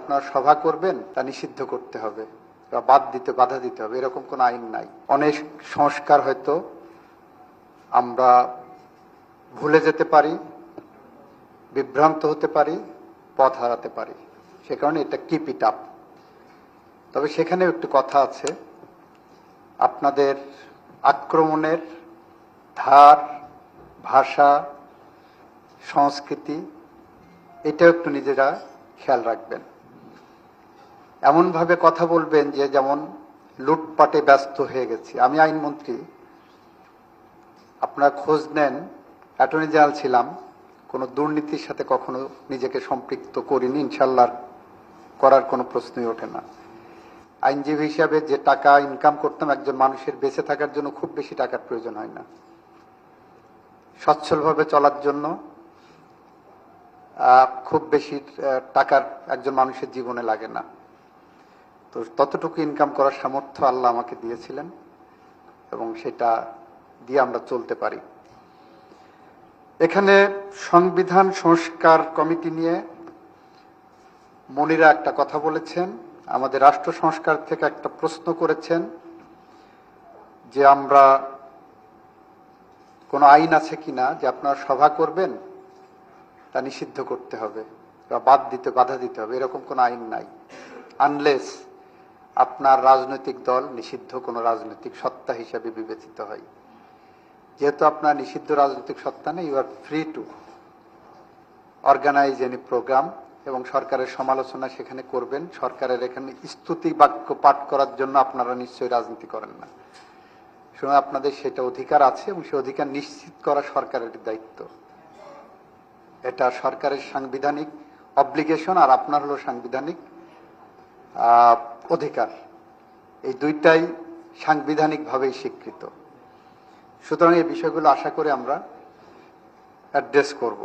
আপনারা সভা করবেন তা নিষিদ্ধ করতে হবে বা বাধা দিতে হবে, এরকম কোনো আইন নাই। অনেক সংস্কার হয়তো আমরা ভুলে যেতে পারি, বিভ্রান্ত হতে পারি, পথ হারাতে পারি, সে কারণে এটা কিপ ইট আপ। তবে সেখানেও একটু কথা আছে, আপনাদের আক্রমণের ধার, ভাষা, সংস্কৃতি এটাও একটু নিজেরা খেয়াল রাখবেন। এমনভাবে কথা বলবেন যে যেমন লুটপাটে ব্যস্ত হয়ে গেছি। আমি আইনমন্ত্রী, আপনারা খোঁজ নেন, অ্যাটর্নি জেনারেল ছিলাম, কোনো দুর্নীতির সাথে কখনো নিজেকে সম্পৃক্ত করিনি, ইনশাল্লাহ করার কোনো প্রশ্নই ওঠে না। আইনজীবী হিসাবে যে টাকা ইনকাম করতাম, একজন মানুষের বেঁচে থাকার জন্য খুব বেশি টাকার প্রয়োজন হয় না, সচ্ছলভাবে চলার জন্য খুব বেশি টাকার একজন মানুষের জীবনে লাগে না। তো ততটুকু ইনকাম করার সামর্থ্য আল্লাহ আমাকে দিয়েছিলেন এবং সেটা দিয়ে আমরা চলতে পারি। এখানে সংবিধান সংস্কার কমিটি নিয়ে মনিরা একটা কথা বলেছেন, আমাদের রাষ্ট্র সংস্কার থেকে একটা প্রশ্ন করেছেন যে আমরা কোনো আইন আছে কিনা যে আপনারা সভা করবেন তা নিষিদ্ধ করতে হবে বা বাধা দিতে হবে, এরকম কোনো আইন নাই। আনলেস আপনার রাজনৈতিক দল নিষিদ্ধ কোনো রাজনৈতিক সত্তা হিসেবে বিবেচিত হয়। যেহেতু আপনার নিষিদ্ধ রাজনৈতিক সত্তা নেই, you are free to organize any program এবং সরকারের সমালোচনা সেখানে করবেন। সরকারের এখানে স্তুতি বাক্য পাঠ করার জন্য আপনারা নিশ্চয়ই রাজনীতি করেন না, সুতরাং আপনাদের সেটা অধিকার আছে এবং সে অধিকার নিশ্চিত করা সরকারের দায়িত্ব। এটা সরকারের সাংবিধানিক অব্লিগেশন আর আপনার হলো সাংবিধানিক অধিকার, এই দুইটাই সাংবিধানিকভাবেই স্বীকৃত। সুতরাং এই বিষয়গুলো আশা করে আমরা অ্যাড্রেস করব।